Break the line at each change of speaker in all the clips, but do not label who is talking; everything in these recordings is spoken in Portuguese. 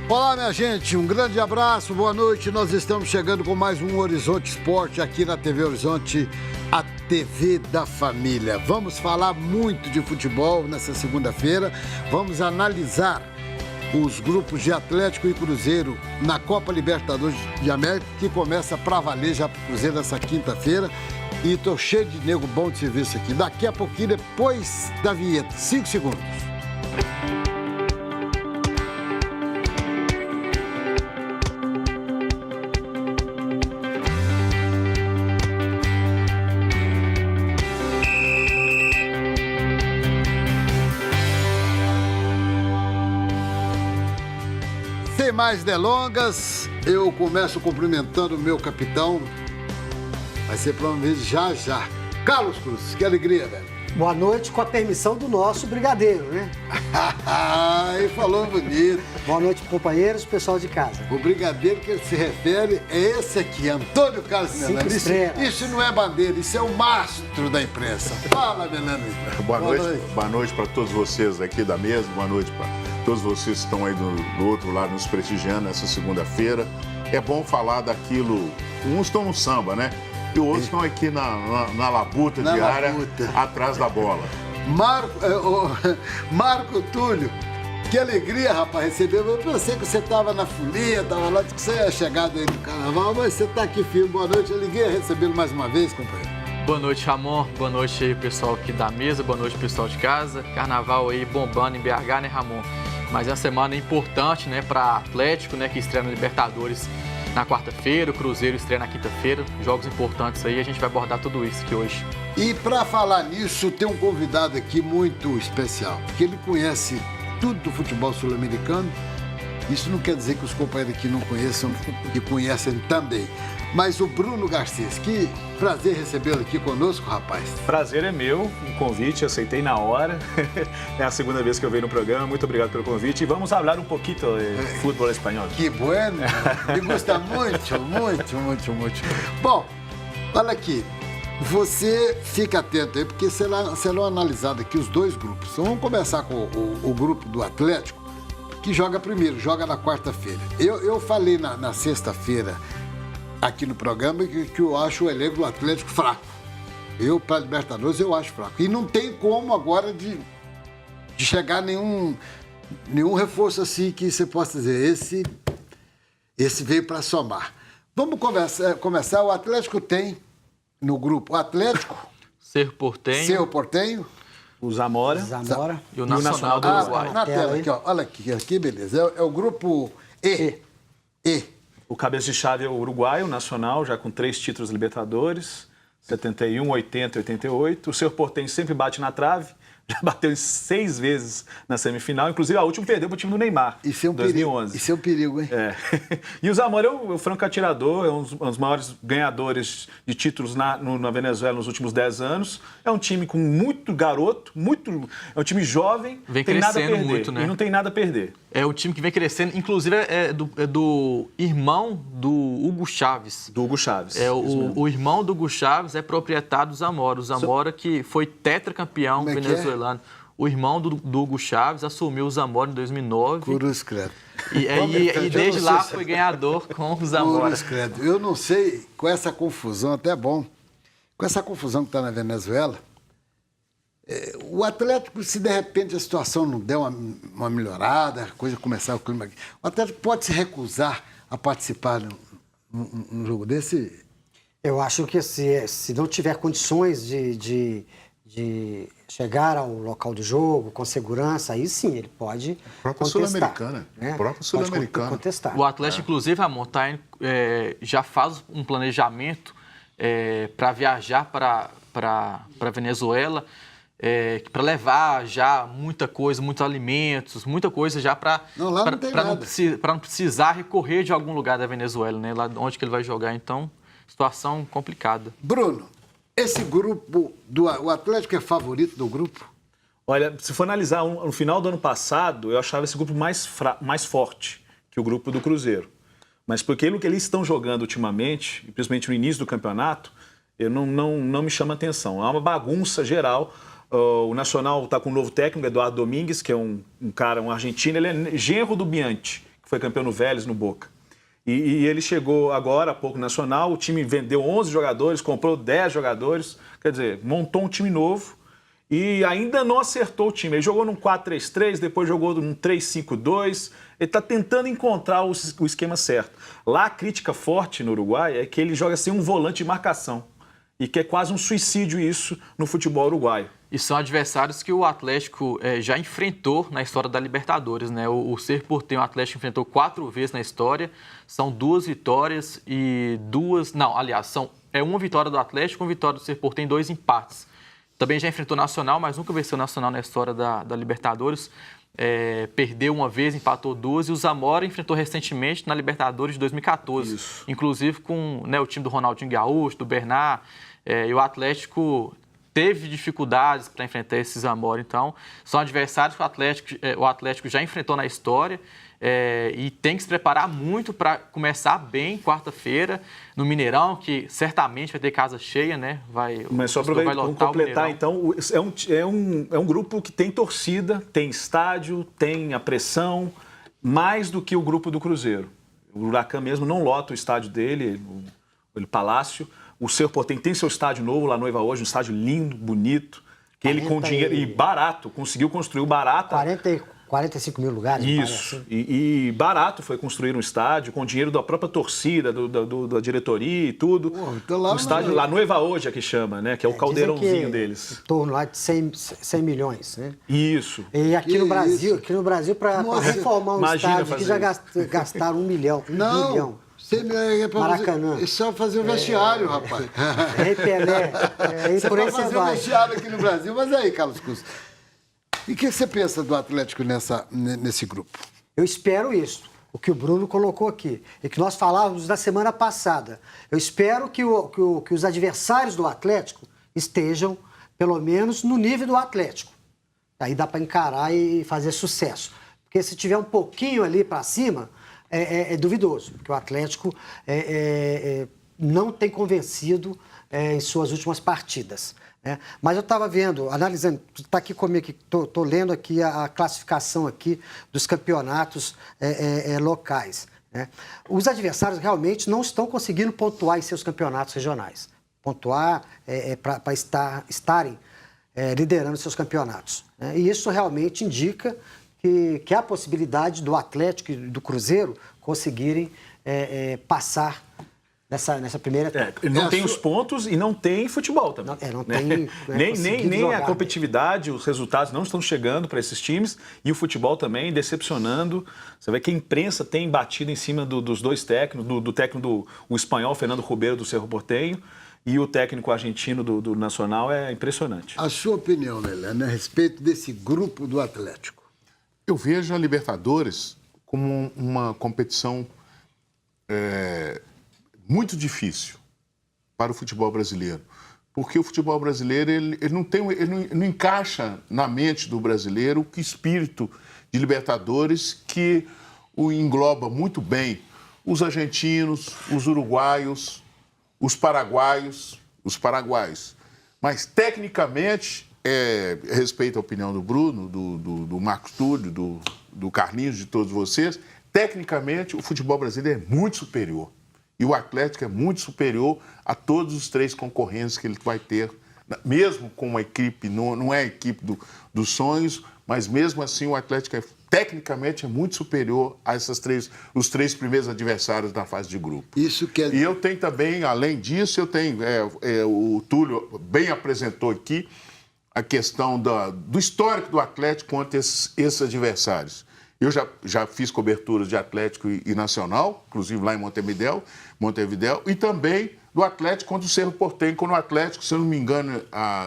Olá, minha gente, um grande abraço, boa noite. Nós estamos chegando com mais um Horizonte Esporte aqui na TV Horizonte, a TV da família. Vamos falar muito de futebol nessa segunda-feira. Vamos analisar os grupos de Atlético e Cruzeiro na Copa Libertadores de América, que começa pra valer já pro Cruzeiro nessa quinta-feira. E tô cheio de nego bom de serviço aqui. Daqui a pouquinho, depois da vinheta, 5 segundos. Sem mais delongas, eu começo cumprimentando o meu capitão. Vai ser promovido já já. Carlos Cruz, que alegria, velho.
Boa noite, com a permissão do nosso brigadeiro, né?
Ai, falou bonito.
Boa noite, companheiros, pessoal de casa.
O brigadeiro que ele se refere é esse aqui, Antônio Carlos Melano. Isso não é bandeira, isso é o mastro da imprensa. Fala, Melano.
Boa noite para todos vocês aqui da mesa, boa noite para todos vocês que estão aí do outro lado nos prestigiando nessa segunda-feira. É bom falar daquilo, uns estão no samba, né? E outros estão aqui na labuta diária, atrás da bola.
Marco Túlio, que alegria, rapaz, receber. Eu pensei que você estava na folia, estava lá, que você ia chegar aí no carnaval, mas você está aqui firme. Boa noite, alegria recebê-lo mais uma vez, companheiro.
Boa noite, Ramon. Boa noite aí, pessoal aqui da mesa. Boa noite, pessoal de casa. Carnaval aí bombando em BH, né, Ramon? Mas é uma semana importante, né, para Atlético, né, que estreia na Libertadores na quarta-feira, o Cruzeiro estreia na quinta-feira, jogos importantes aí, a gente vai abordar tudo isso aqui hoje.
E para falar nisso, tem um convidado aqui muito especial, porque ele conhece tudo do futebol sul-americano. Isso não quer dizer que os companheiros aqui não conheçam e conhecem também. Mas o Bruno Garcês, que prazer recebê-lo aqui conosco, rapaz.
Prazer é meu, um convite, aceitei na hora. É a segunda vez que eu venho no programa, muito obrigado pelo convite. E vamos falar um pouquinho de futebol espanhol.
Que bueno, me gusta muito, muito, muito, muito. Bom, olha aqui, você fica atento aí, porque serão analisados aqui os dois grupos. Então, vamos começar com o grupo do Atlético, que joga primeiro, joga na quarta-feira. Eu falei na sexta-feira, aqui no programa, que eu acho o elenco do Atlético fraco. Para Libertadores, eu acho fraco. E não tem como agora de chegar nenhum reforço assim que você possa dizer, esse veio para somar. Vamos começar. O Atlético tem no grupo o Atlético,
Cerro Porteño,
o Zamora
e o Nacional do Uruguai.
Na tela aqui, ó. Olha aqui, beleza. É o grupo E.
O cabeça de chave é o Uruguai, o Nacional, já com 3 títulos Libertadores, 71, 80 e 88. O Cerro Porteño sempre bate na trave, já bateu 6 vezes na semifinal, inclusive a última perdeu para o time do Neymar, em 2011.
Isso é um perigo, hein?
É. E o Zamora é o franco atirador, é um dos maiores ganhadores de títulos na Venezuela nos últimos 10 anos. É um time com muito garoto, é um time jovem,
vem
tem nada a perder,
muito, né?
E não tem nada a perder.
É o time que vem crescendo, inclusive é do irmão do Hugo Chávez.
Do Hugo Chávez.
O irmão do Hugo Chávez é proprietário do Zamora. O Zamora que foi tetracampeão venezuelano. O irmão do Hugo Chávez assumiu o Zamora em 2009.
Cruz credo.
E desde lá foi ganhador com o Zamora.
Cruz credo. Eu não sei, com essa confusão, até bom, com essa confusão que está na Venezuela, o Atlético, se de repente a situação não der uma melhorada, a coisa começar o clima aqui, o Atlético pode se recusar a participar num jogo desse?
Eu acho que se não tiver condições de chegar ao local de jogo com segurança, aí sim ele pode
própria Sul-Americana,
né?
Própria Sul-Americana.
Contestar.
O Atlético, inclusive, Ramon, já faz um planejamento para viajar para Venezuela, para levar já muita coisa, muitos alimentos, muita coisa já para não precisar recorrer de algum lugar da Venezuela, né? Lá onde que ele vai jogar, então, situação complicada.
Bruno, esse grupo, o Atlético é favorito do grupo?
Olha, se for analisar, no final do ano passado, eu achava esse grupo mais forte que o grupo do Cruzeiro. Mas porque o que eles estão jogando ultimamente, principalmente no início do campeonato, não me chama atenção. É uma bagunça geral. O Nacional está com um novo técnico, Eduardo Domingues, que é um argentino. Ele é genro do Bianchi, que foi campeão no Vélez, no Boca. E ele chegou agora, há pouco, no Nacional, o time vendeu 11 jogadores, comprou 10 jogadores, quer dizer, montou um time novo e ainda não acertou o time. Ele jogou num 4-3-3, depois jogou num 3-5-2, ele está tentando encontrar o esquema certo. Lá a crítica forte no Uruguai é que ele joga sem um volante de marcação e que é quase um suicídio isso no futebol uruguaio.
E são adversários que o Atlético já enfrentou na história da Libertadores, né? O Cerro Porteño, o Atlético enfrentou 4 vezes na história, são 2 vitórias e 2... Não, aliás, uma vitória do Atlético, uma vitória do Cerro Porteño e 2 empates. Também já enfrentou Nacional, mas nunca venceu Nacional na história da Libertadores. Perdeu uma vez, empatou 2, e o Zamora enfrentou recentemente na Libertadores de 2014.
Isso.
Inclusive com o time do Ronaldinho Gaúcho, do Bernard, e o Atlético teve dificuldades para enfrentar esse Zamora. Então, são adversários que o Atlético já enfrentou na história e tem que se preparar muito para começar bem quarta-feira no Mineirão, que certamente vai ter casa cheia, né?
Mas só para completar, então, é um grupo que tem torcida, tem estádio, tem a pressão, mais do que o grupo do Cruzeiro. O Huracan mesmo não lota o estádio dele, o Palácio. O Cerro Porteño tem seu estádio novo lá, Noiva hoje, um estádio lindo, bonito, que ele com dinheiro e barato, conseguiu construir barato.
45 mil lugares.
Isso, e barato foi construir um estádio com dinheiro da própria torcida, da diretoria e tudo. Um estádio lá, Noiva hoje é que chama, né? Que é o caldeirãozinho deles.
Em torno lá de 100 milhões, né?
Isso.
E aqui no Brasil, para reformar um estádio, aqui já gastaram 1 milhão.
Não.
1 bilhão.
Maracanã. É só fazer o vestiário, rapaz.
Pelé.
Você
Por aí
vai fazer o vestiário aqui no Brasil. Mas aí, Carlos Custo, e o que você pensa do Atlético nesse grupo?
Eu espero isso, o que o Bruno colocou aqui, e que nós falávamos na semana passada. Eu espero que os adversários do Atlético estejam, pelo menos, no nível do Atlético. Aí dá para encarar e fazer sucesso. Porque se tiver um pouquinho ali para cima... É duvidoso, porque o Atlético não tem convencido em suas últimas partidas, né? Mas eu estava vendo, analisando, está aqui comigo, estou lendo aqui a classificação aqui dos campeonatos locais, né? Os adversários realmente não estão conseguindo pontuar em seus campeonatos regionais. Pontuar para estarem liderando seus campeonatos, né? E isso realmente indica que há a possibilidade do Atlético e do Cruzeiro conseguirem passar nessa primeira etapa.
Não tem os pontos e não tem futebol também.
Não tem,
nem a competitividade, os resultados não estão chegando para esses times e o futebol também decepcionando. Você vê que a imprensa tem batido em cima dos dois técnicos, do técnico o espanhol, Fernando Ribeiro, do Cerro Porteño, e o técnico argentino do Nacional. É impressionante.
A sua opinião, Lelane, a respeito desse grupo do Atlético?
Eu vejo a Libertadores como uma competição muito difícil para o futebol brasileiro. Porque o futebol brasileiro ele não encaixa na mente do brasileiro o espírito de Libertadores que o engloba muito bem os argentinos, os uruguaios, os paraguaios. Mas, tecnicamente... respeito a opinião do Bruno, do Marcos Túlio, do Carlinhos, de todos vocês, tecnicamente o futebol brasileiro é muito superior. E o Atlético é muito superior a todos os 3 concorrentes que ele vai ter, mesmo com uma equipe, não é a equipe dos sonhos, mas mesmo assim o Atlético tecnicamente é muito superior a os 3 primeiros adversários da fase de grupo. E eu tenho também, além disso, o Túlio bem apresentou aqui, a questão do histórico do Atlético contra esses adversários. Eu já fiz coberturas de Atlético e Nacional, inclusive lá em Montevidéu, e também do Atlético contra o Cerro Porteño, quando o Atlético, se eu não me engano,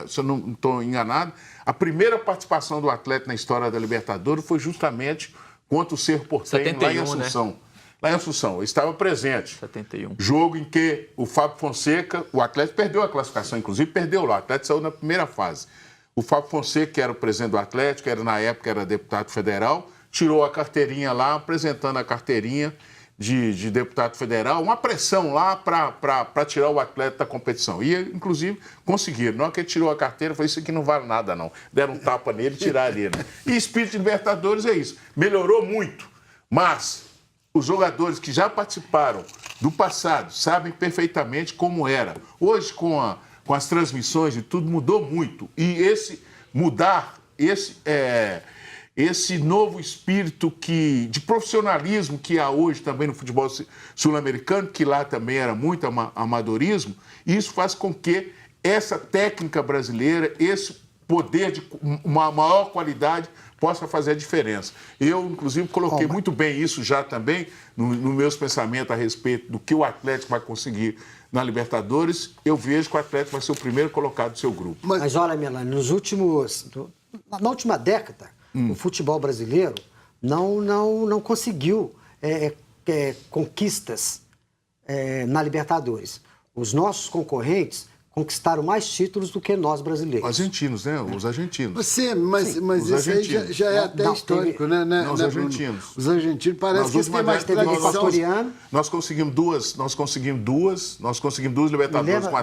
se eu não estou enganado, a primeira participação do Atlético na história da Libertadores foi justamente contra o Cerro Porteño, 71, lá em Assunção. Né? Lá em Assunção, eu estava presente.
71.
Jogo em que o Fábio Fonseca, o Atlético perdeu a classificação, inclusive perdeu lá, o Atlético saiu na primeira fase. O Fábio Fonseca, que era o presidente do Atlético, na época era deputado federal, tirou a carteirinha lá, apresentando a carteirinha de deputado federal, uma pressão lá para tirar o Atlético da competição. E, inclusive, conseguiram. Na hora que ele tirou a carteira, falou, isso aqui não vale nada, não. Deram um tapa nele e tiraram ele. Né? E espírito de Libertadores é isso. Melhorou muito, mas Os jogadores que já participaram do passado sabem perfeitamente como era. Hoje, com as transmissões e tudo, mudou muito. E esse novo espírito de profissionalismo que há hoje também no futebol sul-americano, que lá também era muito amadorismo, isso faz com que essa técnica brasileira, esse poder de uma maior qualidade possa fazer a diferença. Eu, inclusive, coloquei muito bem isso já também nos meus pensamentos a respeito do que o Atlético vai conseguir na Libertadores. Eu vejo que o Atlético vai ser o primeiro colocado do seu grupo.
Mas olha, Melanie, na última década, o futebol brasileiro não conseguiu conquistas na Libertadores. Os nossos concorrentes conquistaram mais títulos do que nós brasileiros.
Argentinos, né? Os argentinos.
Mas isso aí já é até histórico, né?
Não, os argentinos.
Os argentinos parece que eles têm mais tradição.
Nós conseguimos duas Libertadores com o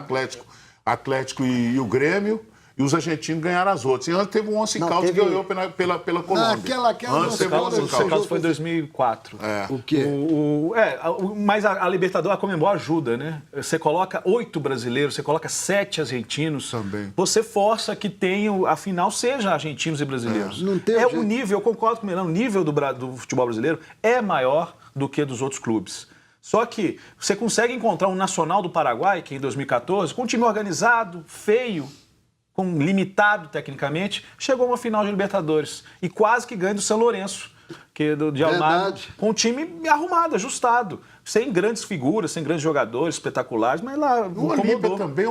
Atlético e o Grêmio. E os argentinos ganharam as outras. E antes teve o Once Caldas que ganhou pela Colômbia.
Antes
teve o Once Caldas foi em 2004.
O quê?
Mas a Libertadores, a Conmebol ajuda, né? Você coloca 8 brasileiros, você coloca 7 argentinos.
Também.
Você força que a final seja argentinos e brasileiros.
Não tem
o nível, eu concordo com o Melano, o nível do futebol brasileiro é maior do que dos outros clubes. Só que você consegue encontrar um Nacional do Paraguai, que em 2014, com um time organizado, feio, limitado tecnicamente, chegou a uma final de Libertadores e quase que ganha do São Lourenço, de Almagro, com um time arrumado, ajustado, sem grandes figuras, sem grandes jogadores espetaculares, mas lá
o Olímpia também,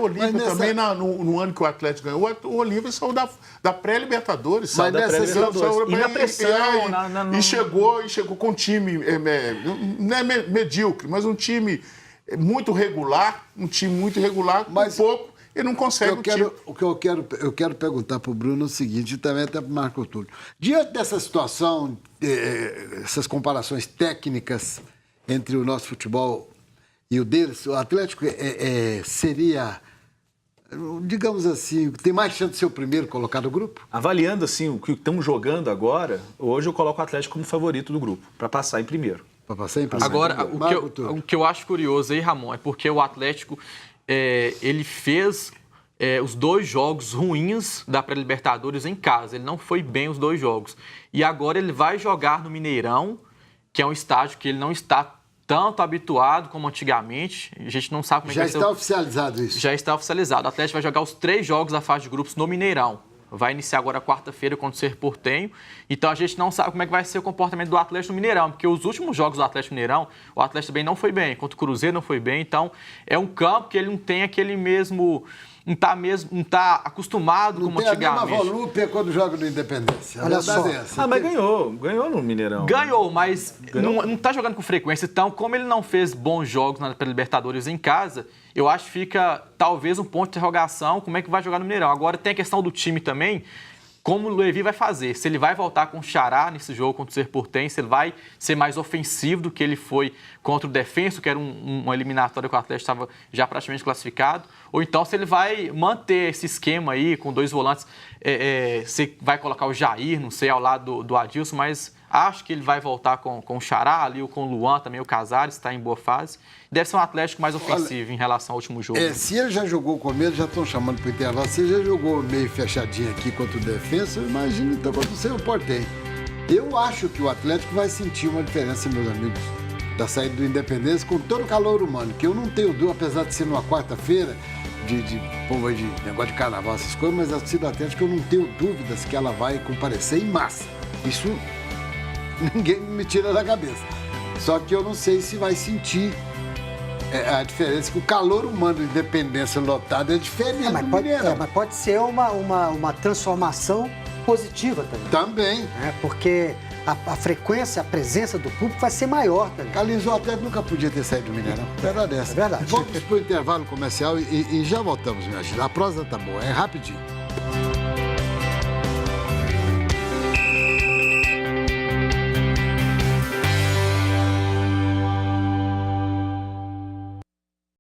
no ano que o Atlético ganhou, o Olímpia saiu da pré-Libertadores.
E na pressão.
E chegou com um time, não é medíocre, mas um time muito regular, com pouco. Ele não consegue
o que eu quero perguntar para o Bruno é o seguinte, e também até para o Marco Túlio. Diante dessa situação, essas comparações técnicas entre o nosso futebol e o deles, o Atlético seria, digamos assim, tem mais chance de ser o primeiro colocado no grupo?
Avaliando assim o que estão jogando agora, hoje eu coloco o Atlético como favorito do grupo, para passar em primeiro.
Para passar em primeiro.
Agora, o que eu acho curioso aí, Ramon, é porque o Atlético... ele fez os 2 jogos ruins da pré-Libertadores em casa. Ele não foi bem os 2 jogos. E agora ele vai jogar no Mineirão, que é um estádio que ele não está tanto habituado como antigamente. A gente não sabe como é que vai ser.
Já está oficializado isso?
Já está oficializado. O Atlético vai jogar os 3 jogos da fase de grupos no Mineirão. Vai iniciar agora quarta-feira contra o Cerro Porteño. Então a gente não sabe como é que vai ser o comportamento do Atlético no Mineirão, porque os últimos jogos do Atlético no Mineirão, o Atlético também não foi bem, contra o Cruzeiro não foi bem. Então é um campo que ele não tem aquele mesmo... Não está acostumado como antigamente.
Não tem a mesma volúpia quando joga no Independência.
Olha só.
Mas ganhou no Mineirão.
Ganhou, mas não está jogando com frequência. Então, como ele não fez bons jogos na Libertadores em casa, eu acho que fica talvez um ponto de interrogação como é que vai jogar no Mineirão. Agora tem a questão do time também, como o Levi vai fazer. Se ele vai voltar com o Xará nesse jogo contra o Cerro Porteño, se ele vai ser mais ofensivo do que ele foi contra o Defensa, que era uma eliminatória que o Atlético estava já praticamente classificado, ou então se ele vai manter esse esquema aí com 2 volantes, se vai colocar o Jair, não sei, ao lado do Adilson, mas acho que ele vai voltar com o Xará ali, ou com o Luan também, o Casares, está em boa fase. Deve ser um Atlético mais ofensivo em relação ao último jogo.
Se ele já jogou com ele, já estão chamando para o intervalo. Se ele já jogou meio fechadinho aqui contra o Defensa, eu imagino então contra o Cerro Porteño. Eu acho que o Atlético vai sentir uma diferença, meus amigos, da saída do Independência com todo o calor humano, que eu não tenho dúvida, apesar de ser numa quarta-feira, de negócio de carnaval, essas coisas, mas a torcida Atlético eu não tenho dúvidas que ela vai comparecer em massa. Isso ninguém me tira da cabeça. Só que eu não sei se vai sentir a diferença, que o calor humano de Independência lotado é diferente do Mineirão.
Mas pode ser uma transformação positiva também.
Também.
Porque a frequência, a presença do público vai ser maior também.
Carlinhos, o Atlético nunca podia ter saído do Mineirão. Verdade essa.
É verdade.
Vamos para o intervalo comercial e já voltamos, minha gente. A prosa tá boa, é rapidinho.